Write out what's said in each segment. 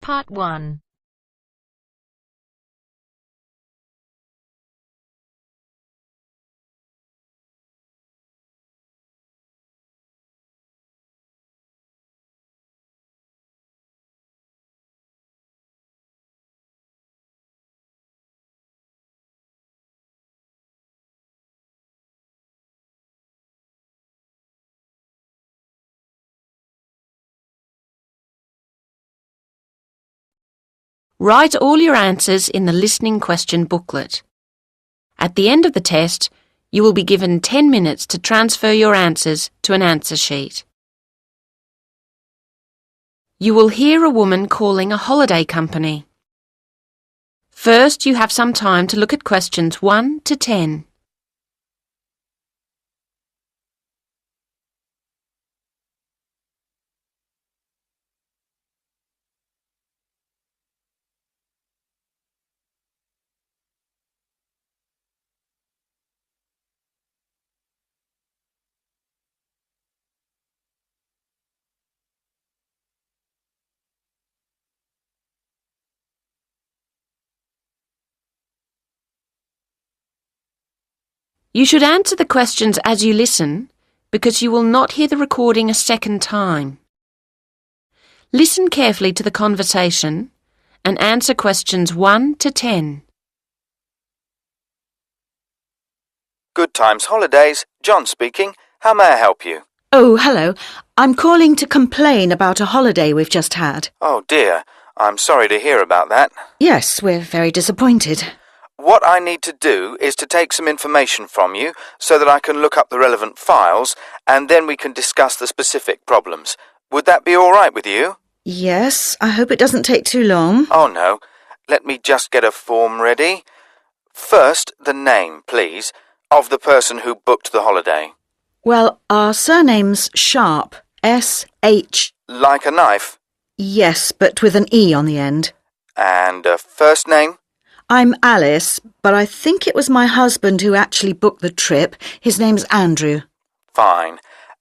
Part 1. Write all your answers in the listening question booklet. At the end of the test, you will be given 10 minutes to transfer your answers to an answer sheet. You will hear a woman calling a holiday company. First, you have some time to look at questions 1 to 10. You should answer the questions as you listen, because you will not hear the recording a second time. Listen carefully to the conversation and answer questions 1 to 10. Good Times Holidays, John speaking. How may I help you? Oh, hello. I'm calling to complain about a holiday we've just had. Oh dear, I'm sorry to hear about that. Yes, we're very disappointed. What I need to do is to take some information from you so that I can look up the relevant files and then we can discuss the specific problems. Would that be all right with you? Yes, I hope it doesn't take too long. Oh no, let me just get a form ready. First, the name, please, of the person who booked the holiday. Well, our surname's Sharp, S-H. Like a knife? Yes, but with an E on the end. And a first name? I'm Alice, but I think it was my husband who actually booked the trip. His name's Andrew. Fine.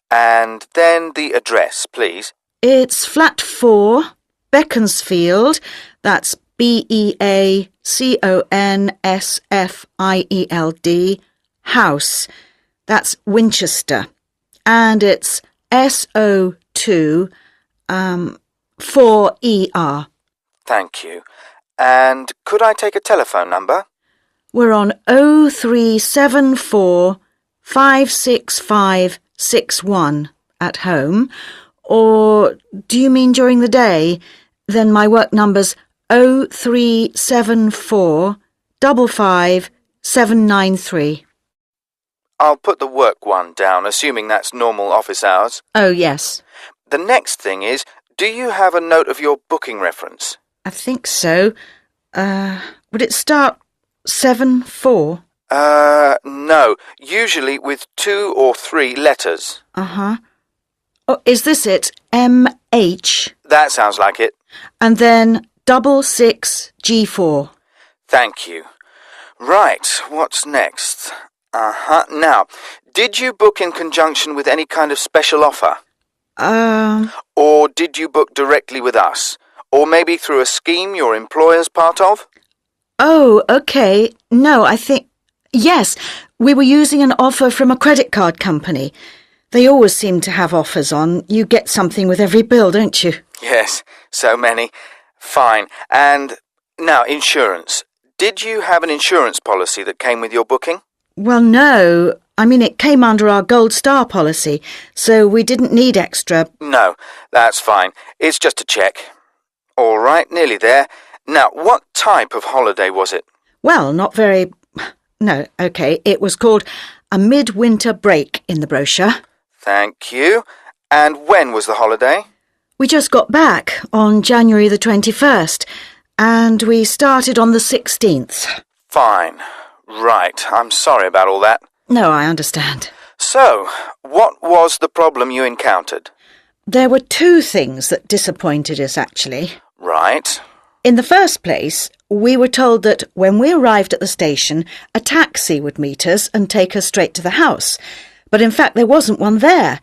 And then the address, please. It's flat 4, Beaconsfield. That's Beaconsfield, house. That's Winchester. And it's SO2 4ER. Thank you. And could I take a telephone number? We're on 0374 56561 at home. Or do you mean during the day? Then my work number's 0374 55793. I'll put the work one down, assuming that's normal office hours. Oh, yes. The next thing is, do you have a note of your booking reference? I think so. Would it start 74? No. Usually with 2 or 3 letters. Uh-huh. Oh, is this it? MH? That sounds like it. And then 66G4. Thank you. Right, what's next? Now, did you book in conjunction with any kind of special offer? Or did you book directly with us? Or maybe through a scheme your employer's part of? Oh, okay. No, I think... Yes, we were using an offer from a credit card company. They always seem to have offers on. You get something with every bill, don't you? Yes, so many. Fine. And now, insurance. Did you have an insurance policy that came with your booking? Well, no. I mean, it came under our Gold Star policy, so we didn't need extra. No, that's fine. It's just a check. All right, nearly there. Now, what type of holiday was it? Well, not very... No, okay. It was called a midwinter break in the brochure. Thank you. And when was the holiday? We just got back on January the 21st, and we started on the 16th. Fine. Right. I'm sorry about all that. No, I understand. So, what was the problem you encountered? There were 2 things that disappointed us, actually. Right. In the first place, we were told that when we arrived at the station, a taxi would meet us and take us straight to the house. But in fact, there wasn't one there.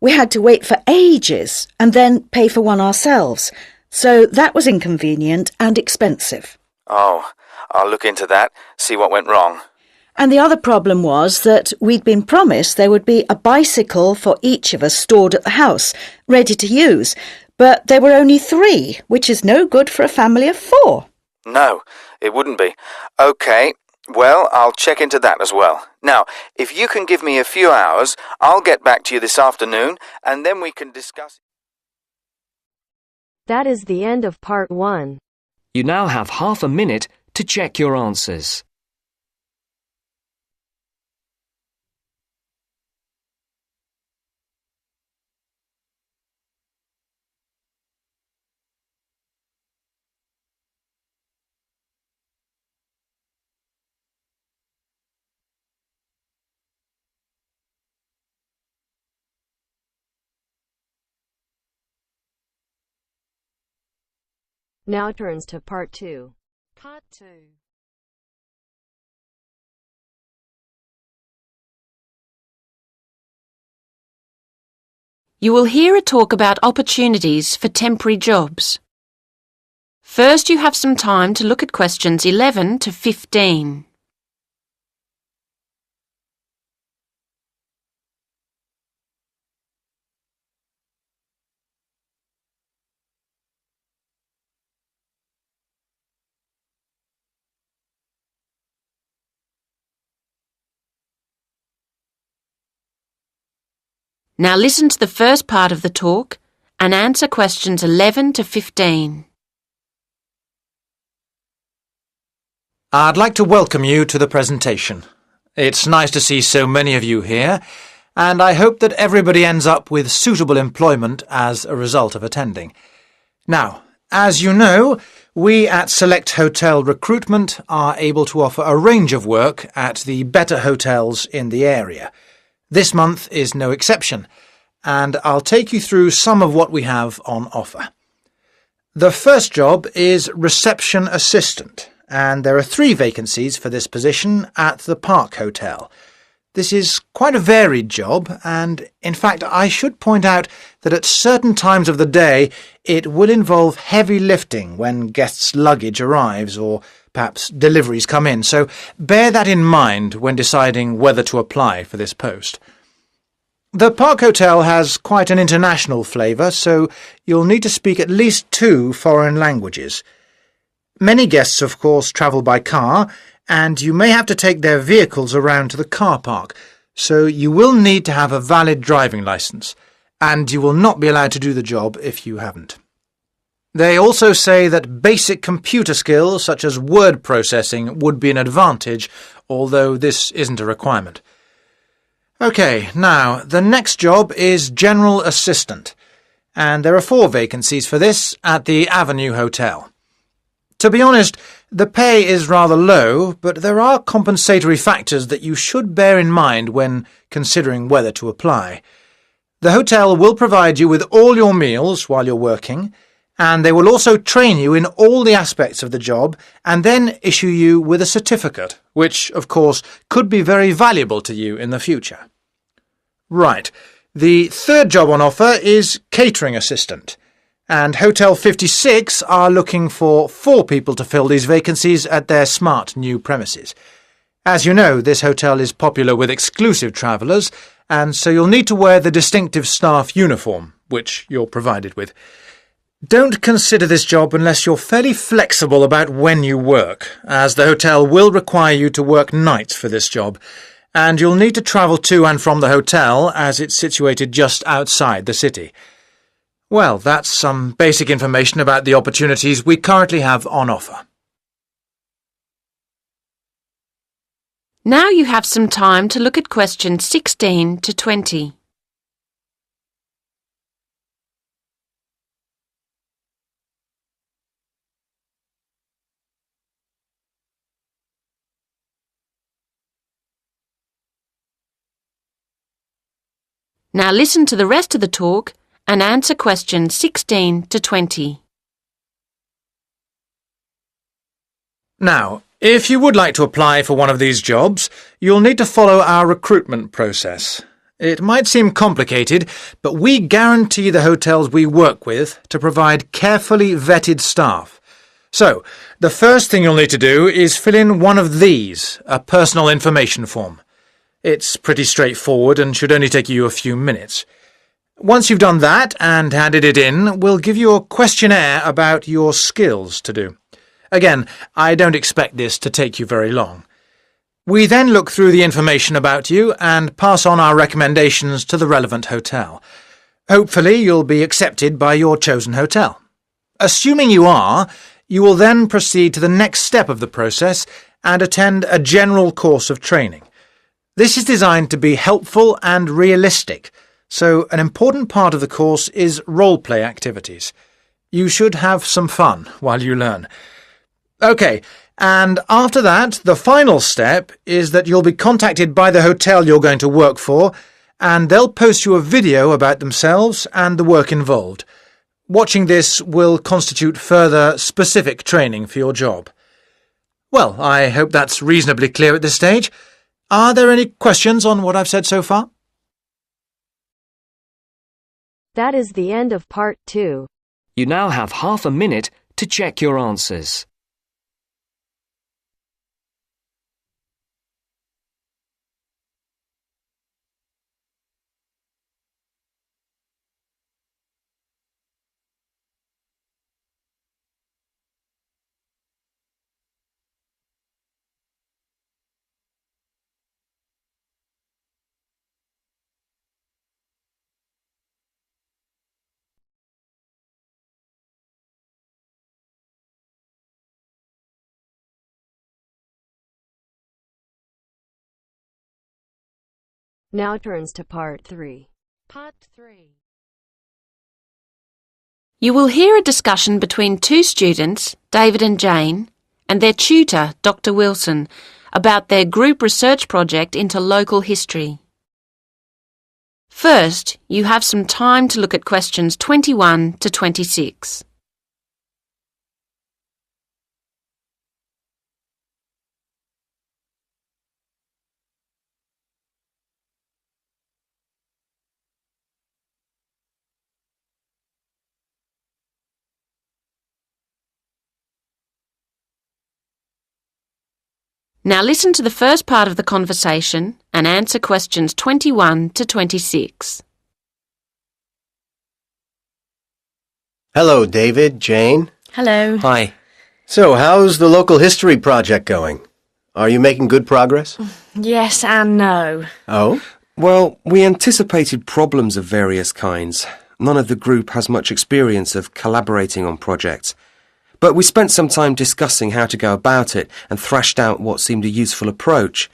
We had to wait for ages and then pay for one ourselves. So that was inconvenient and expensive. Oh, I'll look into that, see what went wrong. And the other problem was that we'd been promised there would be a bicycle for each of us stored at the house, ready to use, but there were only 3, which is no good for a family of 4. No, it wouldn't be. OK, well, I'll check into that as well. Now, if you can give me a few hours, I'll get back to you this afternoon, and then we can discuss. That is the end of part 1. You now have half a minute to check your answers. Now turns to part 2. Part 2. You will hear a talk about opportunities for temporary jobs. First, you have some time to look at questions 11 to 15. Now listen to the first part of the talk and answer questions 11 to 15. I'd like to welcome you to the presentation. It's nice to see so many of you here, and I hope that everybody ends up with suitable employment as a result of attending. Now, as you know, we at Select Hotel Recruitment are able to offer a range of work at the better hotels in the area. This month is no exception, and I'll take you through some of what we have on offer. The first job is reception assistant, and there are 3 vacancies for this position at the Park Hotel. This is quite a varied job, and in fact I should point out that at certain times of the day it will involve heavy lifting when guests' luggage arrives or perhaps deliveries come in, so bear that in mind when deciding whether to apply for this post. The Park Hotel has quite an international flavour, so you'll need to speak at least 2 foreign languages. Many guests, of course, travel by car, and you may have to take their vehicles around to the car park, so you will need to have a valid driving licence, and you will not be allowed to do the job if you haven't. They also say that basic computer skills such as word processing would be an advantage, although this isn't a requirement. OK, now, the next job is general assistant, and there are 4 vacancies for this at the Avenue Hotel. To be honest, the pay is rather low, but there are compensatory factors that you should bear in mind when considering whether to apply. The hotel will provide you with all your meals while you're working, and they will also train you in all the aspects of the job and then issue you with a certificate, which, of course, could be very valuable to you in the future. Right, the third job on offer is catering assistant, and Hotel 56 are looking for 4 people to fill these vacancies at their smart new premises. As you know, this hotel is popular with exclusive travellers, and so you'll need to wear the distinctive staff uniform, which you're provided with. Don't consider this job unless you're fairly flexible about when you work, as the hotel will require you to work nights for this job, and you'll need to travel to and from the hotel as it's situated just outside the city. Well, that's some basic information about the opportunities we currently have on offer. Now you have some time to look at questions 16 to 20. Now listen to the rest of the talk and answer questions 16 to 20. Now, if you would like to apply for one of these jobs, you'll need to follow our recruitment process. It might seem complicated, but we guarantee the hotels we work with to provide carefully vetted staff. So, the first thing you'll need to do is fill in one of these, a personal information form. It's pretty straightforward and should only take you a few minutes. Once you've done that and handed it in, we'll give you a questionnaire about your skills to do. Again, I don't expect this to take you very long. We then look through the information about you and pass on our recommendations to the relevant hotel. Hopefully you'll be accepted by your chosen hotel. Assuming you are, you will then proceed to the next step of the process and attend a general course of training. This is designed to be helpful and realistic, so an important part of the course is role-play activities. You should have some fun while you learn. OK, and after that, the final step is that you'll be contacted by the hotel you're going to work for, and they'll post you a video about themselves and the work involved. Watching this will constitute further specific training for your job. Well, I hope that's reasonably clear at this stage. Are there any questions on what I've said so far? That is the end of part 2. You now have half a minute to check your answers. Now turns to part 3. Part 3. You will hear a discussion between two students, David and Jane, and their tutor, Dr. Wilson, about their group research project into local history. First, you have some time to look at questions 21 to 26. Now listen to the first part of the conversation and answer questions 21 to 26. Hello, David, Jane. Hello. Hi. So, how's the local history project going? Are you making good progress? Yes and no. Oh? Well, we anticipated problems of various kinds. None of the group has much experience of collaborating on projects. But we spent some time discussing how to go about it and thrashed out what seemed a useful approach.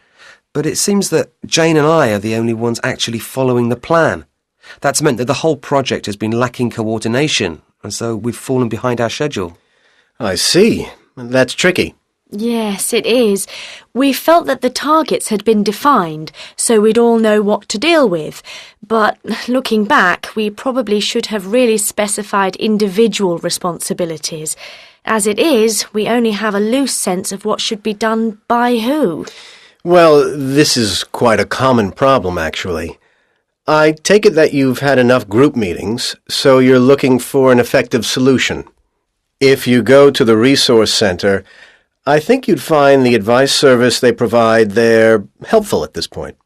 But it seems that Jane and I are the only ones actually following the plan. That's meant that the whole project has been lacking coordination, and so we've fallen behind our schedule. I see. That's tricky. Yes, it is. We felt that the targets had been defined, so we'd all know what to deal with. But looking back, we probably should have really specified individual responsibilities. As it is, we only have a loose sense of what should be done by who. Well, this is quite a common problem, actually. I take it that you've had enough group meetings, so you're looking for an effective solution. If you go to the Resource Center, I think you'd find the advice service they provide there helpful at this point.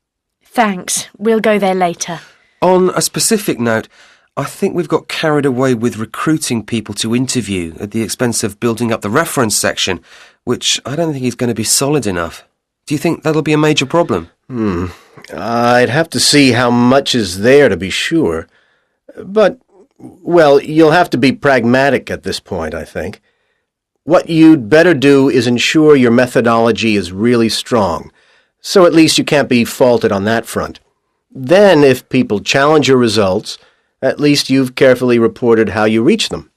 Thanks. We'll go there later. On a specific note, I think we've got carried away with recruiting people to interview at the expense of building up the reference section, which I don't think is going to be solid enough. Do you think that'll be a major problem? I'd have to see how much is there to be sure. But, well, you'll have to be pragmatic at this point, I think. What you'd better do is ensure your methodology is really strong, so at least you can't be faulted on that front. Then, if people challenge your results, at least you've carefully reported how you reach them.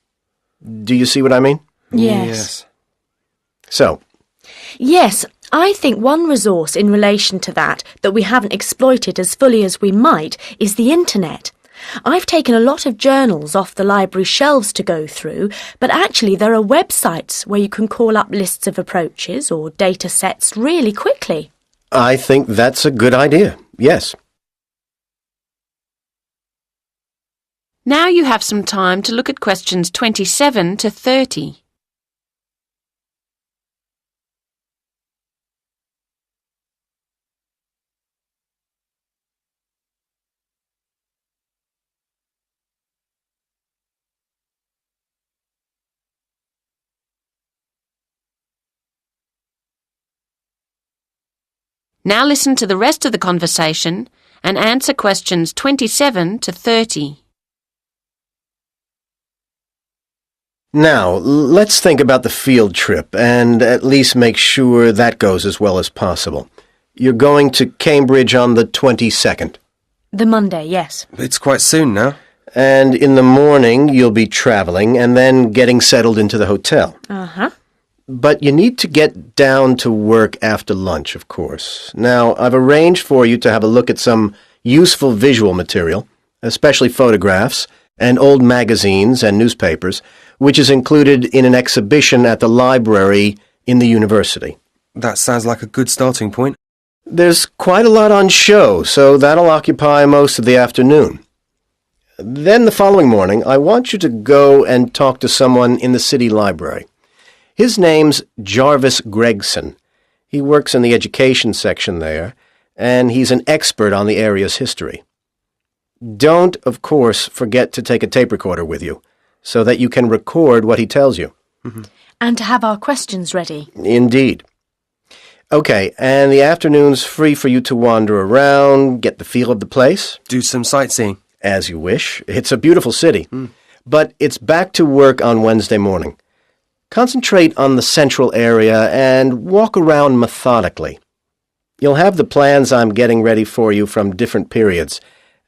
Do you see what I mean? Yes. So? Yes, I think one resource in relation to that we haven't exploited as fully as we might is the internet. I've taken a lot of journals off the library shelves to go through, but actually there are websites where you can call up lists of approaches or data sets really quickly. I think that's a good idea, yes. Now you have some time to look at questions 27 to 30. Now listen to the rest of the conversation and answer questions 27 to 30. Now, let's think about the field trip and at least make sure that goes as well as possible. You're going to Cambridge on the 22nd. The Monday, yes. It's quite soon now. And in the morning, you'll be travelling and then getting settled into the hotel. Uh-huh. But you need to get down to work after lunch, of course. Now, I've arranged for you to have a look at some useful visual material, especially photographs and old magazines and newspapers, which is included in an exhibition at the library in the university. That sounds like a good starting point. There's quite a lot on show, so that'll occupy most of the afternoon. Then the following morning, I want you to go and talk to someone in the city library. His name's Jarvis Gregson. He works in the education section there, and he's an expert on the area's history. Don't, of course, forget to take a tape recorder with you, so that you can record what he tells you. Mm-hmm. And to have our questions ready. Indeed. Okay, and the afternoon's free for you to wander around, get the feel of the place. Do some sightseeing. As you wish. It's a beautiful city. But it's back to work on Wednesday morning. Concentrate on the central area and walk around methodically. You'll have the plans I'm getting ready for you from different periods,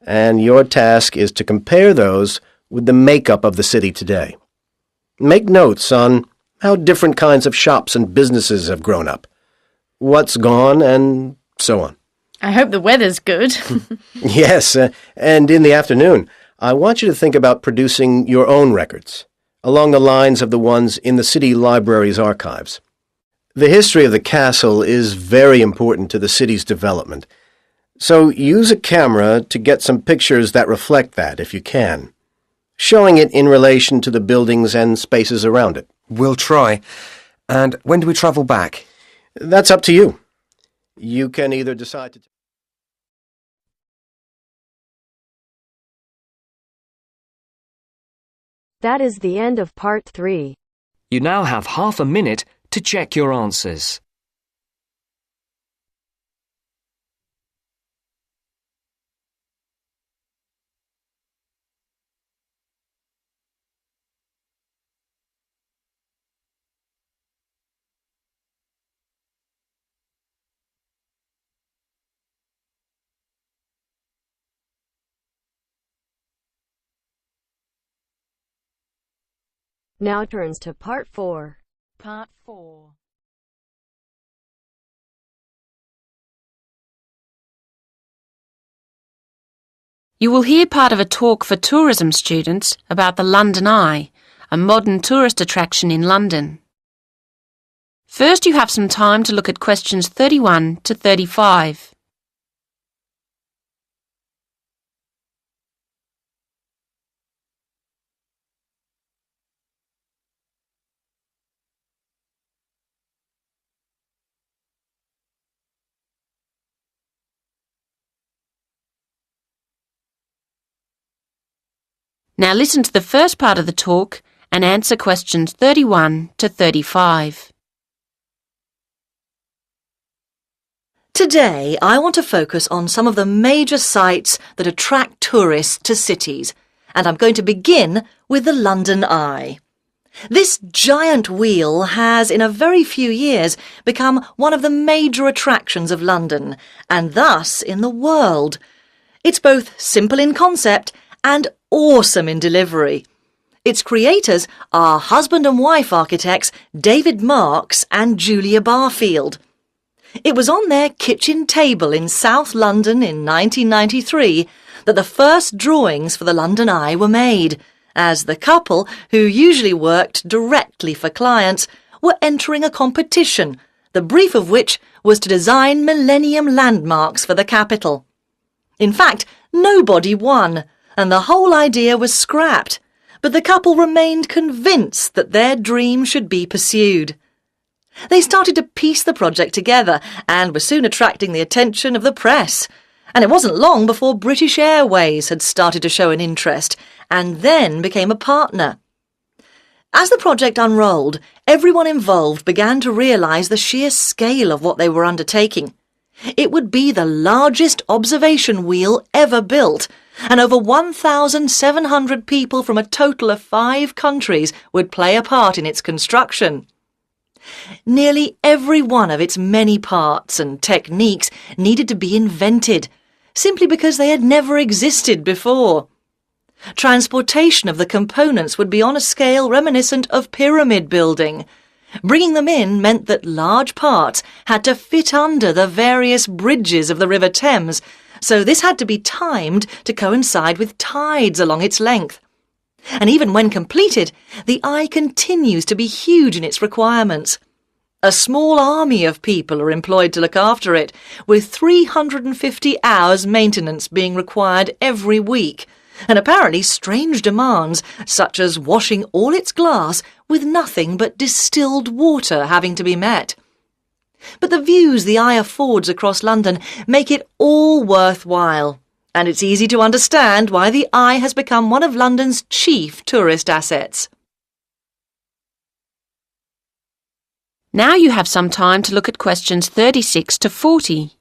and your task is to compare those with the makeup of the city today. Make notes on how different kinds of shops and businesses have grown up, what's gone, and so on. I hope the weather's good. Yes, and in the afternoon, I want you to think about producing your own records, along the lines of the ones in the city library's archives. The history of the castle is very important to the city's development, so use a camera to get some pictures that reflect that if you can, showing it in relation to the buildings and spaces around it. We'll try. And when do we travel back? That's up to you. You can either decide to... That is the end of part 3. You now have half a minute to check your answers. Now turns to part 4. Part 4. You will hear part of a talk for tourism students about the London Eye, a modern tourist attraction in London. First, you have some time to look at questions 31 to 35. Now listen to the first part of the talk and answer questions 31 to 35. Today, I want to focus on some of the major sites that attract tourists to cities, and I'm going to begin with the London Eye. This giant wheel has, in a very few years, become one of the major attractions of London, and thus in the world. It's both simple in concept and awesome in delivery. Its creators are husband and wife architects David Marks and Julia Barfield. It was on their kitchen table in South London in 1993 that the first drawings for the London Eye were made, as the couple, who usually worked directly for clients, were entering a competition, the brief of which was to design millennium landmarks for the capital. In fact, nobody won. and the whole idea was scrapped, but the couple remained convinced that their dream should be pursued. They started to piece the project together and were soon attracting the attention of the press. And it wasn't long before British Airways had started to show an interest and then became a partner. As the project unrolled, everyone involved began to realise the sheer scale of what they were undertaking. It would be the largest observation wheel ever built, and over 1,700 people from a total of 5 countries would play a part in its construction. Nearly every one of its many parts and techniques needed to be invented, simply because they had never existed before. Transportation of the components would be on a scale reminiscent of pyramid building. Bringing them in meant that large parts had to fit under the various bridges of the River Thames, so this had to be timed to coincide with tides along its length. And even when completed, the Eye continues to be huge in its requirements. A small army of people are employed to look after it, with 350 hours maintenance being required every week, and apparently strange demands, such as washing all its glass with nothing but distilled water having to be met. But the views the Eye affords across London make it all worthwhile, and it's easy to understand why the Eye has become one of London's chief tourist assets. Now you have some time to look at questions 36 to 40.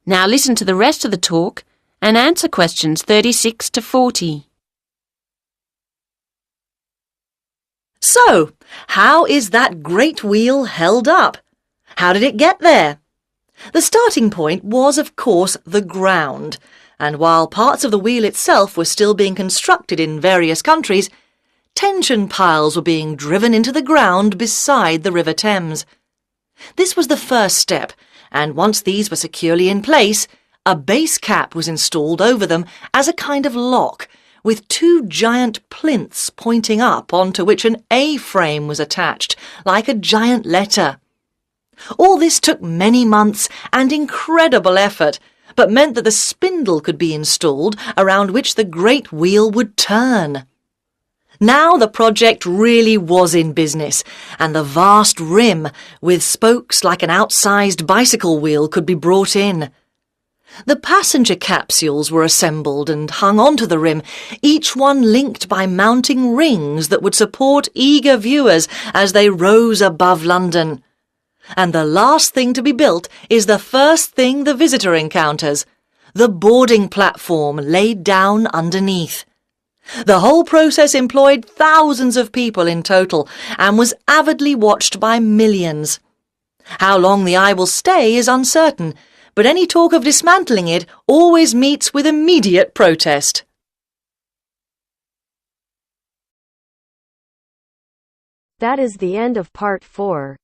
Now listen to the rest of the talk and answer questions 36 to 40. So, how is that great wheel held up? How did it get there? The starting point was, of course, the ground, and while parts of the wheel itself were still being constructed in various countries, tension piles were being driven into the ground beside the River Thames. This was the first step, and once these were securely in place, a base cap was installed over them as a kind of lock, with 2 giant plinths pointing up onto which an A-frame was attached, like a giant letter. All this took many months and incredible effort, but meant that the spindle could be installed around which the great wheel would turn. Now the project really was in business, and the vast rim, with spokes like an outsized bicycle wheel, could be brought in. The passenger capsules were assembled and hung onto the rim, each one linked by mounting rings that would support eager viewers as they rose above London. And the last thing to be built is the first thing the visitor encounters, the boarding platform laid down underneath. The whole process employed thousands of people in total and was avidly watched by millions. How long the Eye will stay is uncertain, but any talk of dismantling it always meets with immediate protest. That is the end of part 4.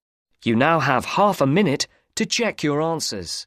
You now have half a minute to check your answers.